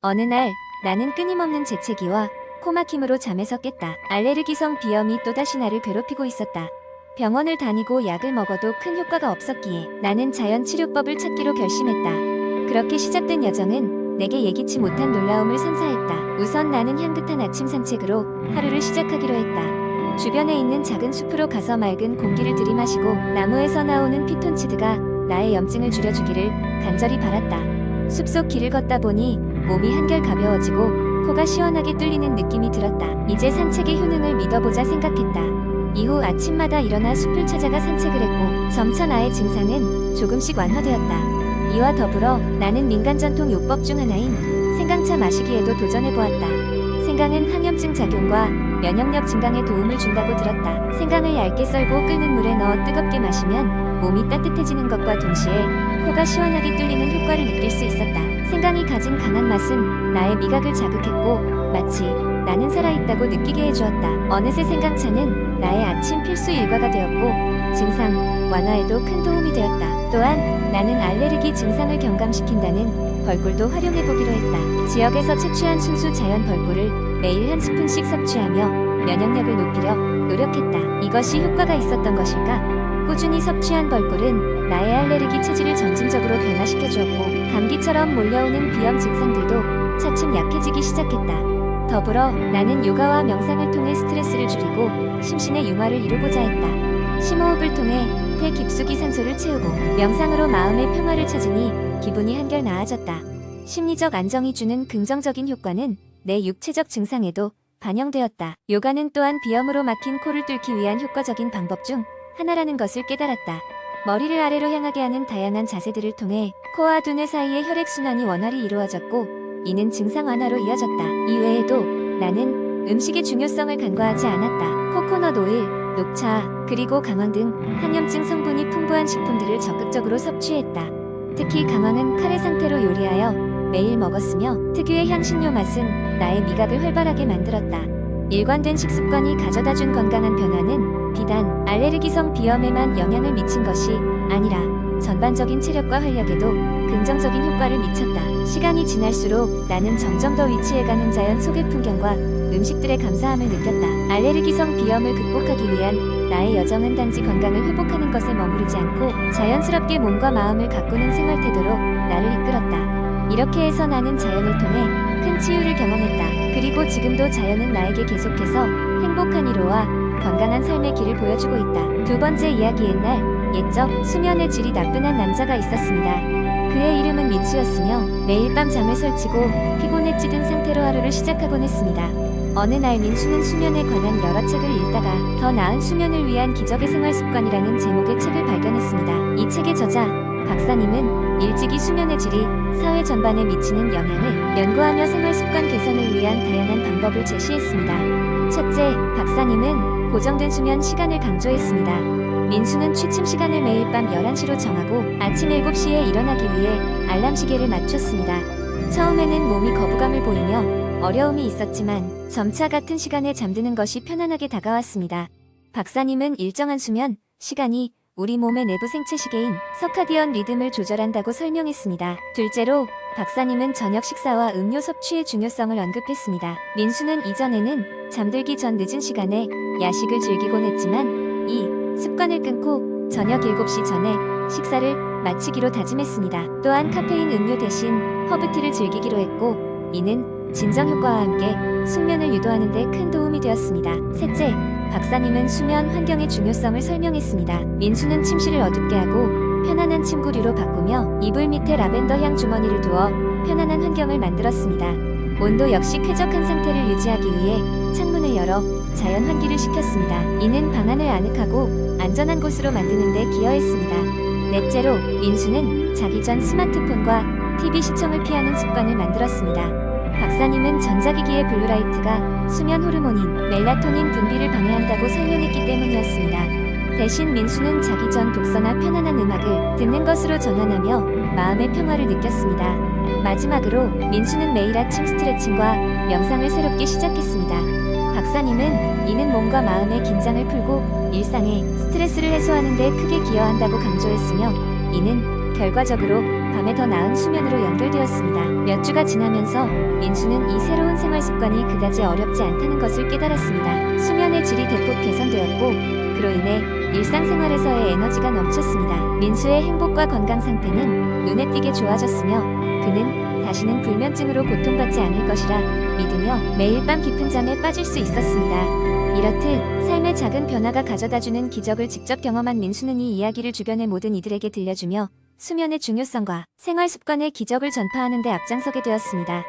어느 날 나는 끊임없는 재채기와 코막힘으로 잠에서 깼다. 알레르기성 비염이 또다시 나를 괴롭히고 있었다. 병원을 다니고 약을 먹어도 큰 효과가 없었기에 나는 자연치료법을 찾기로 결심했다. 그렇게 시작된 여정은 내게 예기치 못한 놀라움을 선사했다. 우선 나는 향긋한 아침 산책으로 하루를 시작하기로 했다. 주변에 있는 작은 숲으로 가서 맑은 공기를 들이마시고 나무에서 나오는 피톤치드가 나의 염증을 줄여주기를 간절히 바랐다. 숲속 길을 걷다 보니 몸이 한결 가벼워지고 코가 시원하게 뚫리는 느낌이 들었다. 이제 산책의 효능을 믿어보자 생각했다. 이후 아침마다 일어나 숲을 찾아가 산책을 했고 점차 나의 증상은 조금씩 완화되었다. 이와 더불어 나는 민간전통 요법 중 하나인 생강차 마시기에도 도전해보았다. 생강은 항염증 작용과 면역력 증강에 도움을 준다고 들었다. 생강을 얇게 썰고 끓는 물에 넣어 뜨겁게 마시면 몸이 따뜻해지는 것과 동시에 코가 시원하게 뚫리는 효과를 느낄 수 있었다. 생강이 가진 강한 맛은 나의 미각을 자극했고 마치 나는 살아있다고 느끼게 해주었다. 어느새 생강차는 나의 아침 필수 일과가 되었고 증상 완화에도 큰 도움이 되었다. 또한 나는 알레르기 증상을 경감시킨다는 벌꿀도 활용해보기로 했다. 지역에서 채취한 순수 자연 벌꿀을 매일 한 스푼씩 섭취하며 면역력을 높이려 노력했다. 이것이 효과가 있었던 것일까? 꾸준히 섭취한 벌꿀은 나의 알레르기 체질을 점진적으로 변화시켜주었고 감기처럼 몰려오는 비염 증상들도 차츰 약해지기 시작했다. 더불어 나는 요가와 명상을 통해 스트레스를 줄이고 심신의 융화를 이루고자 했다. 심호흡을 통해 폐 깊숙이 산소를 채우고 명상으로 마음의 평화를 찾으니 기분이 한결 나아졌다. 심리적 안정이 주는 긍정적인 효과는 내 육체적 증상에도 반영되었다. 요가는 또한 비염으로 막힌 코를 뚫기 위한 효과적인 방법 중 하나라는 것을 깨달았다. 머리를 아래로 향하게 하는 다양한 자세들을 통해 코와 두뇌 사이의 혈액순환이 원활히 이루어졌고 이는 증상 완화로 이어졌다. 이외에도 나는 음식의 중요성을 간과하지 않았다. 코코넛 오일, 녹차, 그리고 강황 등 항염증 성분이 풍부한 식품들을 적극적으로 섭취했다. 특히 강황은 카레 상태로 요리하여 매일 먹었으며 특유의 향신료 맛은 나의 미각을 활발하게 만들었다. 일관된 식습관이 가져다준 건강한 변화는 비단 알레르기성 비염에만 영향을 미친 것이 아니라 전반적인 체력과 활력에도 긍정적인 효과를 미쳤다. 시간이 지날수록 나는 점점 더 위치해가는 자연 속의 풍경과 음식들의 감사함을 느꼈다. 알레르기성 비염을 극복하기 위한 나의 여정은 단지 건강을 회복하는 것에 머무르지 않고 자연스럽게 몸과 마음을 가꾸는 생활 태도로 나를 이끌었다. 이렇게 해서 나는 자연을 통해 큰 치유를 경험했다. 그리고 지금도 자연은 나에게 계속해서 행복한 위로와 건강한 삶의 길을 보여주고 있다. 두 번째 이야기. 옛적 수면의 질이 나쁜 한 남자가 있었습니다. 그의 이름은 민수였으며 매일 밤 잠을 설치고 피곤에 찌든 상태로 하루를 시작하곤 했습니다. 어느 날 민수는 수면에 관한 여러 책을 읽다가 더 나은 수면을 위한 기적의 생활 습관이라는 제목의 책을 발견했습니다. 이 책의 저자 박사님은 일찍이 수면의 질이 사회 전반에 미치는 영향을 연구하며 생활 습관 개선을 위한 다양한 방법을 제시했습니다. 첫째, 박사님은 고정된 수면 시간을 강조했습니다. 민수는 취침 시간을 매일 밤 11시로 정하고 아침 7시에 일어나기 위해 알람 시계를 맞췄습니다. 처음에는 몸이 거부감을 보이며 어려움이 있었지만 점차 같은 시간에 잠드는 것이 편안하게 다가왔습니다. 박사님은 일정한 수면 시간이 우리 몸의 내부 생체 시계인 서카디언 리듬을 조절한다고 설명했습니다. 둘째로 박사님은 저녁 식사와 음료 섭취의 중요성을 언급했습니다. 민수는 이전에는 잠들기 전 늦은 시간에 야식을 즐기곤 했지만 이 습관을 끊고 저녁 7시 전에 식사를 마치기로 다짐했습니다. 또한 카페인 음료 대신 허브티를 즐기기로 했고 이는 진정 효과와 함께 숙면을 유도하는 데 큰 도움이 되었습니다. 셋째, 박사님은 수면 환경의 중요성을 설명했습니다. 민수는 침실을 어둡게 하고 편안한 침구류로 바꾸며 이불 밑에 라벤더 향 주머니를 두어 편안한 환경을 만들었습니다. 온도 역시 쾌적한 상태를 유지하기 위해 창문을 열어 자연 환기를 시켰습니다. 이는 방안을 아늑하고 안전한 곳으로 만드는 데 기여했습니다. 넷째로 민수는 자기 전 스마트폰과 TV 시청을 피하는 습관을 만들었습니다. 박사님은 전자기기의 블루라이트가 수면 호르몬인 멜라토닌 분비를 방해한다고 설명했기 때문이었습니다. 대신 민수는 자기 전 독서나 편안한 음악을 듣는 것으로 전환하며 마음의 평화를 느꼈습니다. 마지막으로 민수는 매일 아침 스트레칭과 명상을 새롭게 시작했습니다. 박사님은 이는 몸과 마음의 긴장을 풀고 일상의 스트레스를 해소하는 데 크게 기여한다고 강조했으며 이는 결과적으로 밤에 더 나은 수면으로 연결되었습니다. 몇 주가 지나면서 민수는 이 새로운 생활 습관이 그다지 어렵지 않다는 것을 깨달았습니다. 수면의 질이 대폭 개선되었고 그로 인해 일상생활에서의 에너지가 넘쳤습니다. 민수의 행복과 건강 상태는 눈에 띄게 좋아졌으며 그는 다시는 불면증으로 고통받지 않을 것이라 믿으며 매일 밤 깊은 잠에 빠질 수 있었습니다. 이렇듯 삶의 작은 변화가 가져다주는 기적을 직접 경험한 민수는 이 이야기를 주변의 모든 이들에게 들려주며 수면의 중요성과 생활 습관의 기적을 전파하는 데 앞장서게 되었습니다.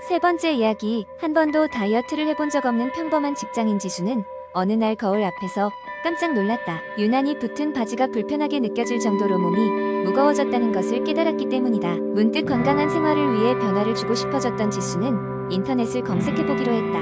세 번째 이야기, 한 번도 다이어트를 해본 적 없는 평범한 직장인 지수는 어느 날 거울 앞에서 깜짝 놀랐다. 유난히 붙은 바지가 불편하게 느껴질 정도로 몸이 무거워졌다는 것을 깨달았기 때문이다. 문득 건강한 생활을 위해 변화를 주고 싶어졌던 지수는 인터넷을 검색해보기로 했다.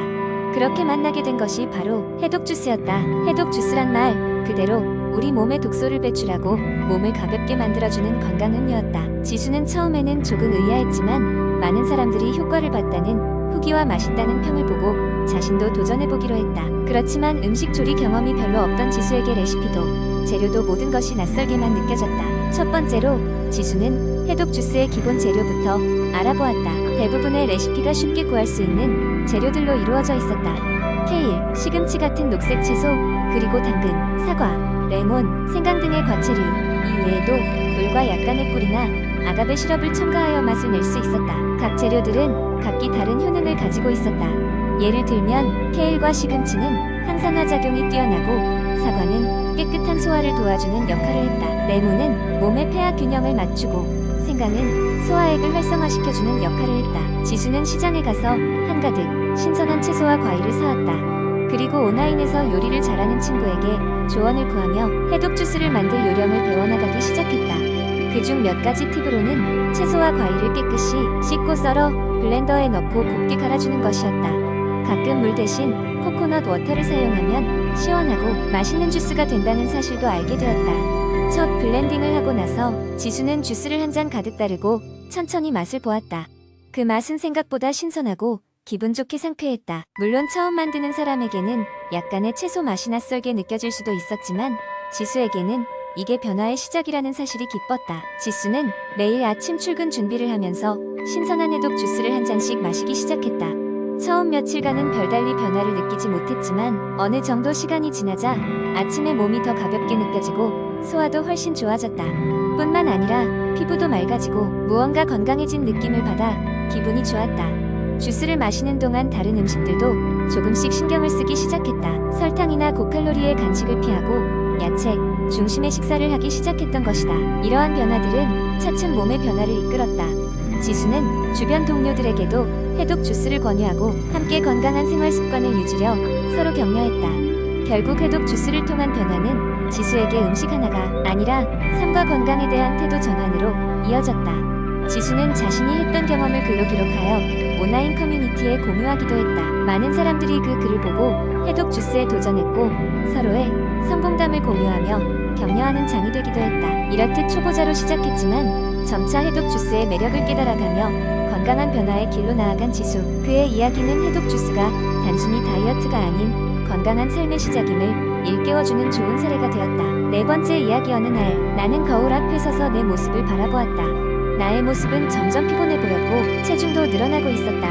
그렇게 만나게 된 것이 바로 해독주스였다. 해독주스란 말 그대로 우리 몸에 독소를 배출하고 몸을 가볍게 만들어주는 건강음료였다. 지수는 처음에는 조금 의아했지만 많은 사람들이 효과를 봤다는 후기와 맛있다는 평을 보고 자신도 도전해보기로 했다. 그렇지만 음식 조리 경험이 별로 없던 지수에게 레시피도 재료도 모든 것이 낯설게만 느껴졌다. 첫 번째로 지수는 해독주스의 기본 재료부터 알아보았다. 대부분의 레시피가 쉽게 구할 수 있는 재료들로 이루어져 있었다. 케일, 시금치 같은 녹색 채소, 그리고 당근, 사과, 레몬, 생강 등의 과채류, 이 외에도 물과 약간의 꿀이나 아가베 시럽을 첨가하여 맛을 낼 수 있었다. 각 재료들은 각기 다른 효능을 가지고 있었다. 예를 들면 케일과 시금치는 항산화 작용이 뛰어나고 사과는 깨끗한 소화를 도와주는 역할을 했다. 레몬은 몸의 폐하 균형을 맞추고 생강은 소화액을 활성화시켜주는 역할을 했다. 지수는 시장에 가서 한가득 신선한 채소와 과일을 사왔다. 그리고 온라인에서 요리를 잘하는 친구에게 조언을 구하며 해독주스를 만들 요령을 배워나가기 시작했다. 그중 몇 가지 팁으로는 채소와 과일을 깨끗이 씻고 썰어 블렌더에 넣고 곱게 갈아주는 것이었다. 가끔 물 대신 코코넛 워터를 사용하면 시원하고 맛있는 주스가 된다는 사실도 알게 되었다. 첫 블렌딩을 하고 나서 지수는 주스를 한 잔 가득 따르고 천천히 맛을 보았다. 그 맛은 생각보다 신선하고 기분 좋게 상쾌했다. 물론 처음 만드는 사람에게는 약간의 채소 맛이 낯설게 느껴질 수도 있었지만 지수에게는 이게 변화의 시작이라는 사실이 기뻤다. 지수는 매일 아침 출근 준비를 하면서 신선한 해독 주스를 한 잔씩 마시기 시작했다. 처음 며칠간은 별달리 변화를 느끼지 못했지만 어느 정도 시간이 지나자 아침에 몸이 더 가볍게 느껴지고 소화도 훨씬 좋아졌다. 뿐만 아니라 피부도 맑아지고 무언가 건강해진 느낌을 받아 기분이 좋았다. 주스를 마시는 동안 다른 음식들도 조금씩 신경을 쓰기 시작했다. 설탕이나 고칼로리의 간식을 피하고 야채 중심의 식사를 하기 시작했던 것이다. 이러한 변화들은 차츰 몸의 변화를 이끌었다. 지수는 주변 동료들에게도 해독 주스를 권유하고 함께 건강한 생활 습관을 유지려 서로 격려했다. 결국 해독 주스를 통한 변화는 지수에게 음식 하나가 아니라 삶과 건강에 대한 태도 전환으로 이어졌다. 지수는 자신이 했던 경험을 글로 기록하여 온라인 커뮤니티에 공유하기도 했다. 많은 사람들이 그 글을 보고 해독 주스에 도전했고 서로의 성공담을 공유하며 격려하는 장이 되기도 했다. 이렇듯 초보자로 시작했지만 점차 해독 주스의 매력을 깨달아가며 건강한 변화의 길로 나아간 지수. 그의 이야기는 해독 주스가 단순히 다이어트가 아닌 건강한 삶의 시작임을 일깨워주는 좋은 사례가 되었다. 네 번째 이야기. 어느 날 나는 거울 앞에 서서 내 모습을 바라보았다. 나의 모습은 점점 피곤해 보였고 체중도 늘어나고 있었다.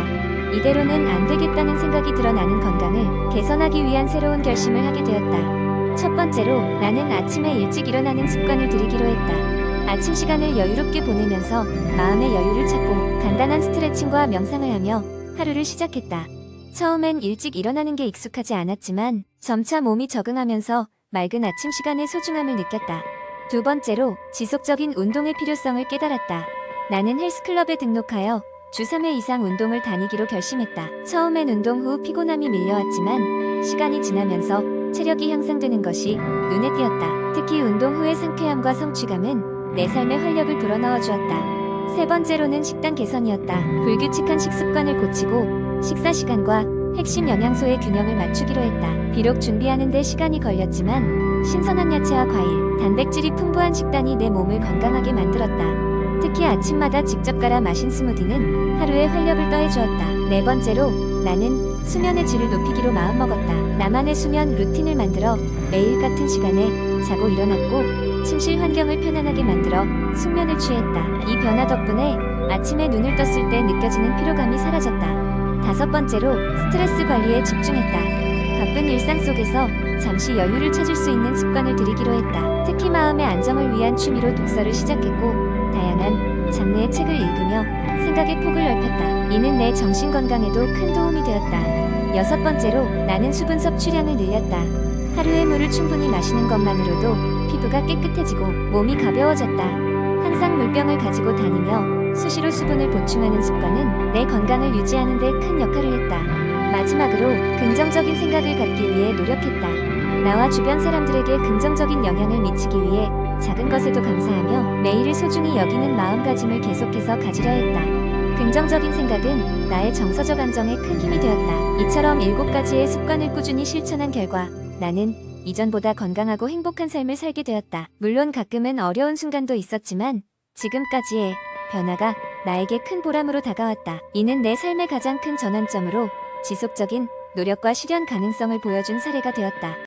이대로는 안 되겠다는 생각이 들어 나는 건강을 개선하기 위한 새로운 결심을 하게 되었다. 첫 번째로 나는 아침에 일찍 일어나는 습관을 들이기로 했다. 아침 시간을 여유롭게 보내면서 마음의 여유를 찾고 간단한 스트레칭과 명상을 하며 하루를 시작했다. 처음엔 일찍 일어나는 게 익숙하지 않았지만 점차 몸이 적응하면서 맑은 아침 시간의 소중함을 느꼈다. 두 번째로 지속적인 운동의 필요성을 깨달았다. 나는 헬스클럽에 등록하여 주 3회 이상 운동을 다니기로 결심했다. 처음엔 운동 후 피곤함이 밀려왔지만 시간이 지나면서 체력이 향상되는 것이 눈에 띄었다. 특히 운동 후의 상쾌함과 성취감은 내 삶의 활력을 불어넣어 주었다. 세 번째로는 식단 개선이었다. 불규칙한 식습관을 고치고 식사 시간과 핵심 영양소의 균형을 맞추기로 했다. 비록 준비하는 데 시간이 걸렸지만 신선한 야채와 과일, 단백질이 풍부한 식단이 내 몸을 건강하게 만들었다. 특히 아침마다 직접 갈아 마신 스무디는 하루의 활력을 더해주었다. 네 번째로 나는 수면의 질을 높이기로 마음먹었다. 나만의 수면 루틴을 만들어 매일 같은 시간에 자고 일어났고 침실 환경을 편안하게 만들어 숙면을 취했다. 이 변화 덕분에 아침에 눈을 떴을 때 느껴지는 피로감이 사라졌다. 다섯 번째로 스트레스 관리에 집중했다. 바쁜 일상 속에서 잠시 여유를 찾을 수 있는 습관을 들이기로 했다. 특히 마음의 안정을 위한 취미로 독서를 시작했고 다양한 장르의 책을 읽으며 생각의 폭을 넓혔다. 이는 내 정신 건강에도 큰 도움이 되었다. 여섯 번째로 나는 수분 섭취량을 늘렸다. 하루에 물을 충분히 마시는 것만으로도 피부가 깨끗해지고 몸이 가벼워졌다. 항상 물병을 가지고 다니며 수시로 수분을 보충하는 습관은 내 건강을 유지하는 데 큰 역할을 했다. 마지막으로 긍정적인 생각을 갖기 위해 노력했다. 나와 주변 사람들에게 긍정적인 영향을 미치기 위해 작은 것에도 감사하며 매일을 소중히 여기는 마음가짐을 계속해서 가지려 했다. 긍정적인 생각은 나의 정서적 안정에 큰 힘이 되었다. 이처럼 7가지의 습관을 꾸준히 실천한 결과 나는 이전보다 건강하고 행복한 삶을 살게 되었다. 물론 가끔은 어려운 순간도 있었지만 지금까지의 변화가 나에게 큰 보람으로 다가왔다. 이는 내 삶의 가장 큰 전환점으로 지속적인 노력과 실현 가능성을 보여준 사례가 되었다.